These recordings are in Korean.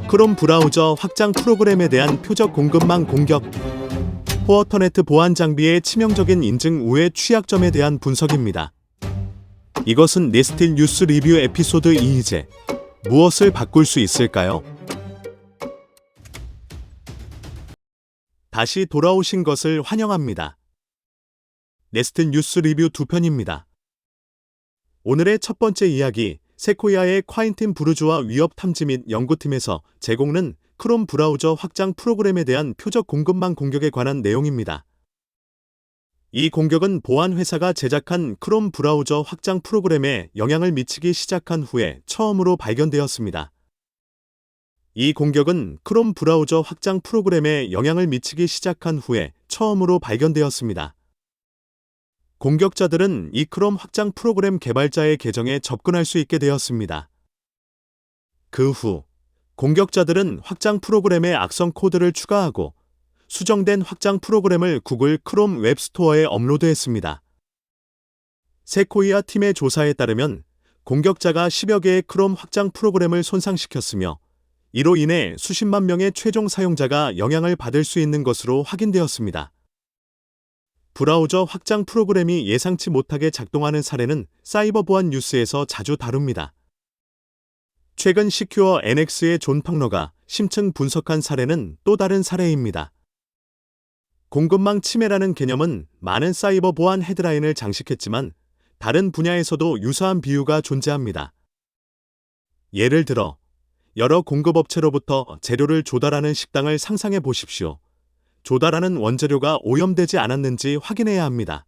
크롬 브라우저 확장 프로그램에 대한 표적 공급망 공격. 포어터네트 보안 장비의 치명적인 인증 우회 취약점에 대한 분석입니다. 이것은 네스틸 뉴스 리뷰 에피소드 2이제 무엇을 바꿀 수 있을까요? 다시 돌아오신 것을 환영합니다. 네스틸 뉴스 리뷰 2편입니다. 오늘의 첫 번째 이야기, 세코이아의 콰인틴 브루주와 위협 탐지 및 연구팀에서 제공는 크롬 브라우저 확장 프로그램에 대한 표적 공급망 공격에 관한 내용입니다. 이 공격은 보안 회사가 제작한 크롬 브라우저 확장 프로그램에 영향을 미치기 시작한 후에 처음으로 발견되었습니다. 이 공격은 크롬 브라우저 확장 프로그램에 영향을 미치기 시작한 후에 처음으로 발견되었습니다. 공격자들은 이 크롬 확장 프로그램 개발자의 계정에 접근할 수 있게 되었습니다. 그 후 공격자들은 확장 프로그램에 악성 코드를 추가하고 수정된 확장 프로그램을 구글 크롬 웹스토어에 업로드했습니다. 세코이아 팀의 조사에 따르면 공격자가 10여 개의 크롬 확장 프로그램을 손상시켰으며 이로 인해 수십만 명의 최종 사용자가 영향을 받을 수 있는 것으로 확인되었습니다. 브라우저 확장 프로그램이 예상치 못하게 작동하는 사례는 사이버 보안 뉴스에서 자주 다룹니다. 최근 시큐어 NX의 존 펑러가 심층 분석한 사례는 또 다른 사례입니다. 공급망 침해라는 개념은 많은 사이버 보안 헤드라인을 장식했지만 다른 분야에서도 유사한 비유가 존재합니다. 예를 들어 여러 공급업체로부터 재료를 조달하는 식당을 상상해 보십시오. 조달하는 원재료가 오염되지 않았는지 확인해야 합니다.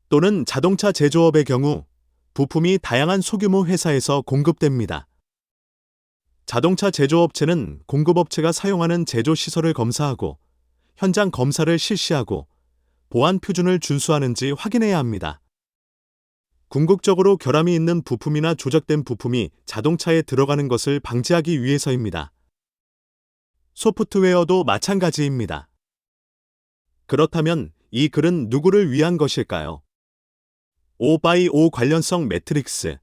또는 자동차 제조업의 경우 부품이 다양한 소규모 회사에서 공급됩니다. 자동차 제조업체는 공급업체가 사용하는 제조시설을 검사하고 현장 검사를 실시하고 보안 표준을 준수하는지 확인해야 합니다. 궁극적으로 결함이 있는 부품이나 조작된 부품이 자동차에 들어가는 것을 방지하기 위해서입니다. 소프트웨어도 마찬가지입니다. 그렇다면 이 글은 누구를 위한 것일까요? 5x5 관련성 매트릭스.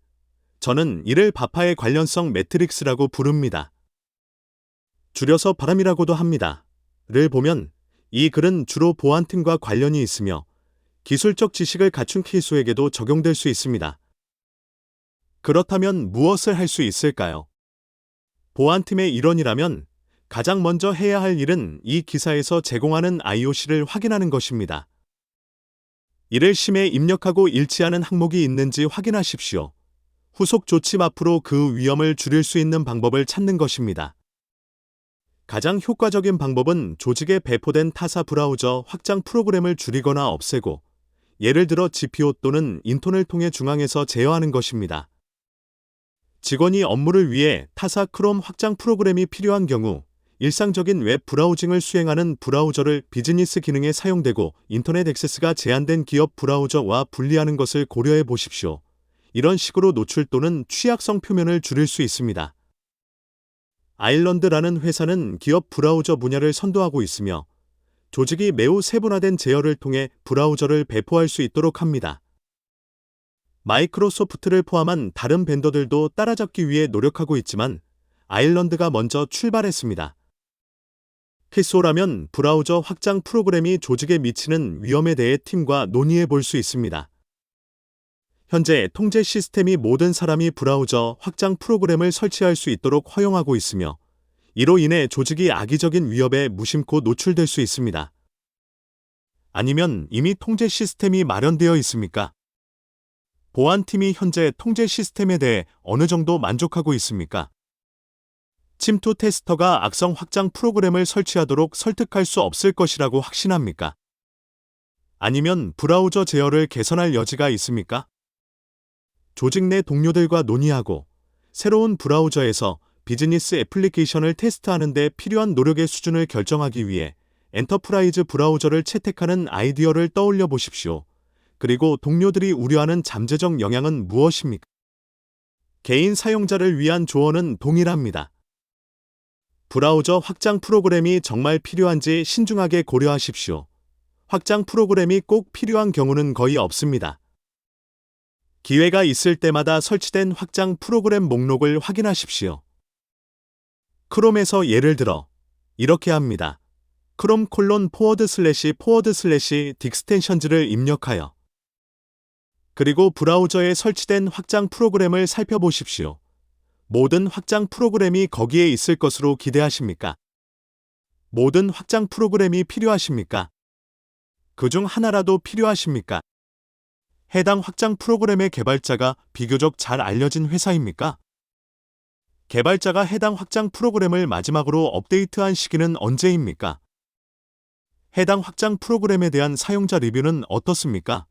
저는 이를 바파의 관련성 매트릭스라고 부릅니다. 줄여서 바람이라고도 합니다. 를 보면 이 글은 주로 보안팀과 관련이 있으며 기술적 지식을 갖춘 필수에게도 적용될 수 있습니다. 그렇다면 무엇을 할 수 있을까요? 보안팀의 일원이라면 가장 먼저 해야 할 일은 이 기사에서 제공하는 IOC를 확인하는 것입니다. 이를 심에 입력하고 일치하는 항목이 있는지 확인하십시오. 후속 조치 앞으로 그 위험을 줄일 수 있는 방법을 찾는 것입니다. 가장 효과적인 방법은 조직에 배포된 타사 브라우저 확장 프로그램을 줄이거나 없애고 예를 들어 GPO 또는 인턴을 통해 중앙에서 제어하는 것입니다. 직원이 업무를 위해 타사 크롬 확장 프로그램이 필요한 경우 일상적인 웹 브라우징을 수행하는 브라우저를 비즈니스 기능에 사용되고 인터넷 액세스가 제한된 기업 브라우저와 분리하는 것을 고려해 보십시오. 이런 식으로 노출 또는 취약성 표면을 줄일 수 있습니다. 아일런드라는 회사는 기업 브라우저 분야를 선도하고 있으며 조직이 매우 세분화된 제어를 통해 브라우저를 배포할 수 있도록 합니다. 마이크로소프트를 포함한 다른 벤더들도 따라잡기 위해 노력하고 있지만 아일런드가 먼저 출발했습니다. 키소라면 브라우저 확장 프로그램이 조직에 미치는 위험에 대해 팀과 논의해 볼 수 있습니다. 현재 통제 시스템이 모든 사람이 브라우저 확장 프로그램을 설치할 수 있도록 허용하고 있으며 이로 인해 조직이 악의적인 위협에 무심코 노출될 수 있습니다. 아니면 이미 통제 시스템이 마련되어 있습니까? 보안팀이 현재 통제 시스템에 대해 어느 정도 만족하고 있습니까? 침투 테스터가 악성 확장 프로그램을 설치하도록 설득할 수 없을 것이라고 확신합니까? 아니면 브라우저 제어를 개선할 여지가 있습니까? 조직 내 동료들과 논의하고 새로운 브라우저에서 비즈니스 애플리케이션을 테스트하는 데 필요한 노력의 수준을 결정하기 위해 엔터프라이즈 브라우저를 채택하는 아이디어를 떠올려 보십시오. 그리고 동료들이 우려하는 잠재적 영향은 무엇입니까? 개인 사용자를 위한 조언은 동일합니다. 브라우저 확장 프로그램이 정말 필요한지 신중하게 고려하십시오. 확장 프로그램이 꼭 필요한 경우는 거의 없습니다. 기회가 있을 때마다 설치된 확장 프로그램 목록을 확인하십시오. 크롬에서 예를 들어 이렇게 합니다. 크롬 콜론 딕스텐션즈를 입력하여 그리고 브라우저에 설치된 확장 프로그램을 살펴보십시오. 모든 확장 프로그램이 거기에 있을 것으로 기대하십니까? 모든 확장 프로그램이 필요하십니까? 그중 하나라도 필요하십니까? 해당 확장 프로그램의 개발자가 비교적 잘 알려진 회사입니까? 개발자가 해당 확장 프로그램을 마지막으로 업데이트한 시기는 언제입니까? 해당 확장 프로그램에 대한 사용자 리뷰는 어떻습니까?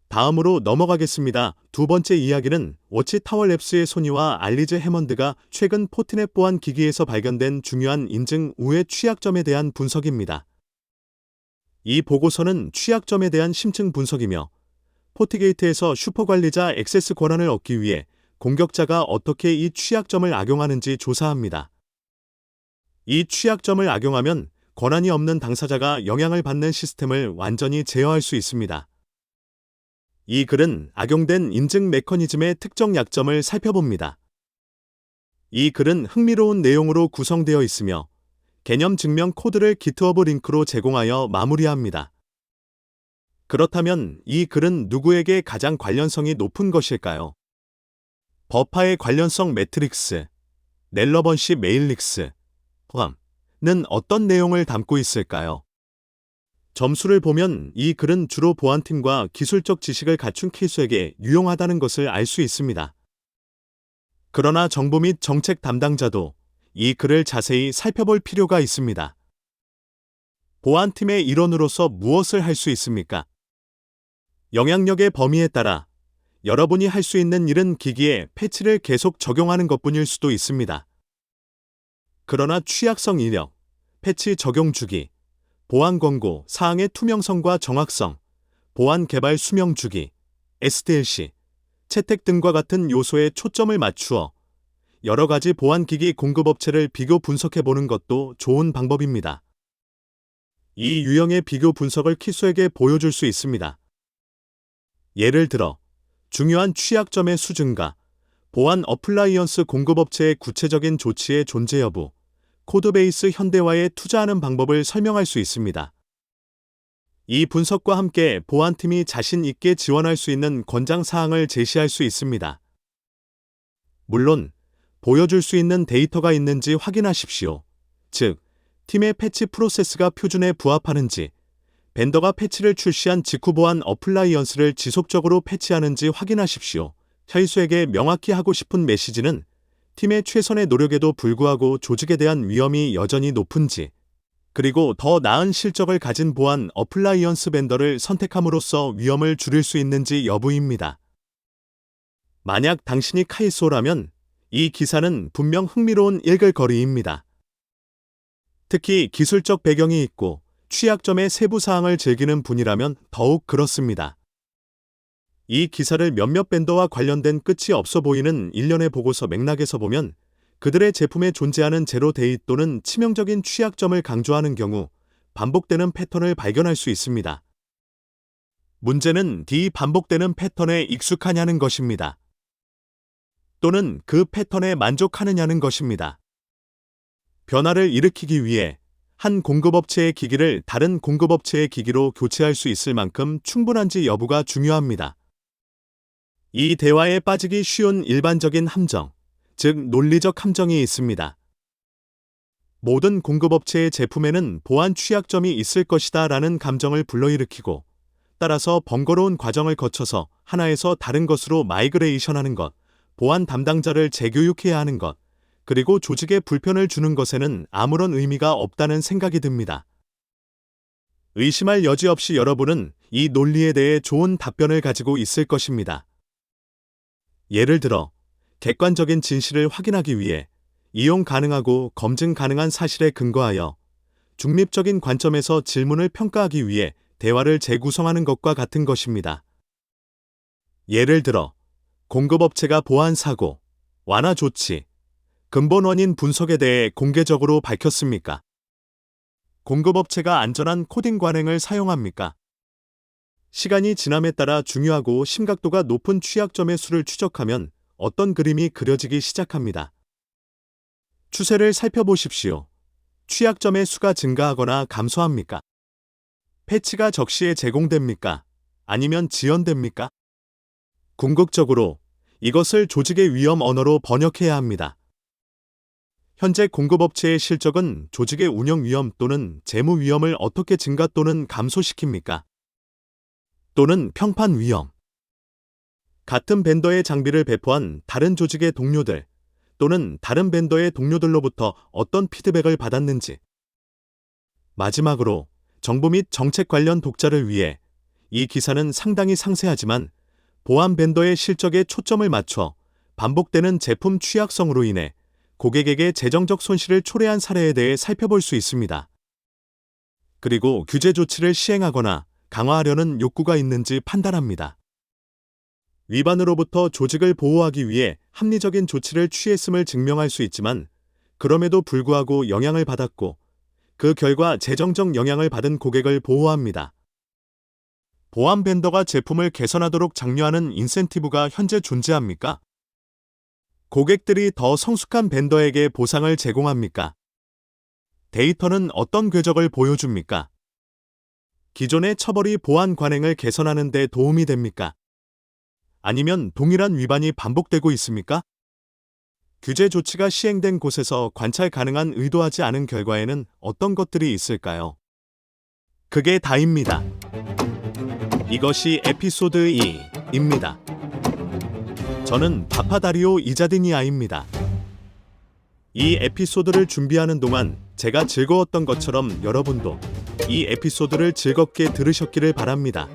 다음으로 넘어가겠습니다. 두 번째 이야기는 워치타워랩스의 소니와 알리즈 해먼드가 최근 포트넷 보안 기기에서 발견된 중요한 인증 우회 취약점에 대한 분석입니다. 이 보고서는 취약점에 대한 심층 분석이며 포트게이트에서 슈퍼관리자 액세스 권한을 얻기 위해 공격자가 어떻게 이 취약점을 악용하는지 조사합니다. 이 취약점을 악용하면 권한이 없는 당사자가 영향을 받는 시스템을 완전히 제어할 수 있습니다. 이 글은 악용된 인증 메커니즘의 특정 약점을 살펴봅니다. 이 글은 흥미로운 내용으로 구성되어 있으며 개념 증명 코드를 기트허브 링크로 제공하여 마무리합니다. 그렇다면 이 글은 누구에게 가장 관련성이 높은 것일까요? 버파의 관련성 매트릭스, 렐러번시 메일릭스, 는 어떤 내용을 담고 있을까요? 점수를 보면 이 글은 주로 보안팀과 기술적 지식을 갖춘 케이스에게 유용하다는 것을 알 수 있습니다. 그러나 정부 및 정책 담당자도 이 글을 자세히 살펴볼 필요가 있습니다. 보안팀의 일원으로서 무엇을 할 수 있습니까? 영향력의 범위에 따라 여러분이 할 수 있는 일은 기기에 패치를 계속 적용하는 것뿐일 수도 있습니다. 그러나 취약성 이력, 패치 적용 주기, 보안 권고 사항의 투명성과 정확성, 보안 개발 수명 주기, SDLC, 채택 등과 같은 요소에 초점을 맞추어 여러 가지 보안 기기 공급업체를 비교 분석해 보는 것도 좋은 방법입니다. 이 유형의 비교 분석을 키수에게 보여줄 수 있습니다. 예를 들어, 중요한 취약점의 수준과 보안 어플라이언스 공급업체의 구체적인 조치의 존재 여부, 코드베이스 현대화에 투자하는 방법을 설명할 수 있습니다. 이 분석과 함께 보안팀이 자신 있게 지원할 수 있는 권장 사항을 제시할 수 있습니다. 물론, 보여줄 수 있는 데이터가 있는지 확인하십시오. 즉, 팀의 패치 프로세스가 표준에 부합하는지, 벤더가 패치를 출시한 직후 보안 어플라이언스를 지속적으로 패치하는지 확인하십시오. 혈수에게 명확히 하고 싶은 메시지는 팀의 최선의 노력에도 불구하고 조직에 대한 위험이 여전히 높은지, 그리고 더 나은 실적을 가진 보안 어플라이언스 벤더를 선택함으로써 위험을 줄일 수 있는지 여부입니다. 만약 당신이 카이소라면 이 기사는 분명 흥미로운 읽을거리입니다. 특히 기술적 배경이 있고 취약점의 세부 사항을 즐기는 분이라면 더욱 그렇습니다. 이 기사를 몇몇 벤더와 관련된 끝이 없어 보이는 일련의 보고서 맥락에서 보면 그들의 제품에 존재하는 제로 데이 또는 치명적인 취약점을 강조하는 경우 반복되는 패턴을 발견할 수 있습니다. 문제는 반복되는 패턴에 익숙하냐는 것입니다. 또는 그 패턴에 만족하느냐는 것입니다. 변화를 일으키기 위해 한 공급업체의 기기를 다른 공급업체의 기기로 교체할 수 있을 만큼 충분한지 여부가 중요합니다. 이 대화에 빠지기 쉬운 일반적인 함정, 즉 논리적 함정이 있습니다. 모든 공급업체의 제품에는 보안 취약점이 있을 것이다 라는 감정을 불러일으키고 따라서 번거로운 과정을 거쳐서 하나에서 다른 것으로 마이그레이션하는 것, 보안 담당자를 재교육해야 하는 것, 그리고 조직에 불편을 주는 것에는 아무런 의미가 없다는 생각이 듭니다. 의심할 여지 없이 여러분은 이 논리에 대해 좋은 답변을 가지고 있을 것입니다. 예를 들어, 객관적인 진실을 확인하기 위해 이용 가능하고 검증 가능한 사실에 근거하여 중립적인 관점에서 질문을 평가하기 위해 대화를 재구성하는 것과 같은 것입니다. 예를 들어, 공급업체가 보안 사고, 완화 조치, 근본 원인 분석에 대해 공개적으로 밝혔습니까? 공급업체가 안전한 코딩 관행을 사용합니까? 시간이 지남에 따라 중요하고 심각도가 높은 취약점의 수를 추적하면 어떤 그림이 그려지기 시작합니다. 추세를 살펴보십시오. 취약점의 수가 증가하거나 감소합니까? 패치가 적시에 제공됩니까? 아니면 지연됩니까? 궁극적으로 이것을 조직의 위험 언어로 번역해야 합니다. 현재 공급업체의 실적은 조직의 운영 위험 또는 재무 위험을 어떻게 증가 또는 감소시킵니까? 또는 평판 위험. 같은 벤더의 장비를 배포한 다른 조직의 동료들 또는 다른 벤더의 동료들로부터 어떤 피드백을 받았는지. 마지막으로 정보 및 정책 관련 독자를 위해 이 기사는 상당히 상세하지만 보안 벤더의 실적에 초점을 맞춰 반복되는 제품 취약성으로 인해 고객에게 재정적 손실을 초래한 사례에 대해 살펴볼 수 있습니다. 그리고 규제 조치를 시행하거나 강화하려는 욕구가 있는지 판단합니다. 위반으로부터 조직을 보호하기 위해 합리적인 조치를 취했음을 증명할 수 있지만 그럼에도 불구하고 영향을 받았고 그 결과 재정적 영향을 받은 고객을 보호합니다. 보안 벤더가 제품을 개선하도록 장려하는 인센티브가 현재 존재합니까? 고객들이 더 성숙한 벤더에게 보상을 제공합니까? 데이터는 어떤 궤적을 보여줍니까? 기존의 처벌이 보안 관행을 개선하는 데 도움이 됩니까? 아니면 동일한 위반이 반복되고 있습니까? 규제 조치가 시행된 곳에서 관찰 가능한 의도하지 않은 결과에는 어떤 것들이 있을까요? 그게 다입니다. 이것이 에피소드 2입니다. 저는 파파다리오 이자디니아입니다. 이 에피소드를 준비하는 동안 제가 즐거웠던 것처럼 여러분도 이 에피소드를 즐겁게 들으셨기를 바랍니다.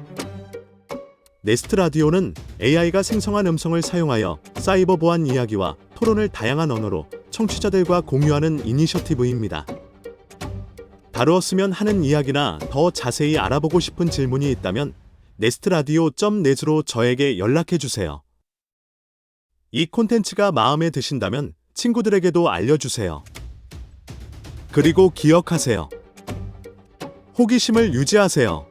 네스트 라디오는 AI가 생성한 음성을 사용하여 사이버 보안 이야기와 토론을 다양한 언어로 청취자들과 공유하는 이니셔티브입니다. 다루었으면 하는 이야기나 더 자세히 알아보고 싶은 질문이 있다면 nestradio.net으로 저에게 연락해주세요. 이 콘텐츠가 마음에 드신다면 친구들에게도 알려주세요. 그리고 기억하세요. 호기심을 유지하세요.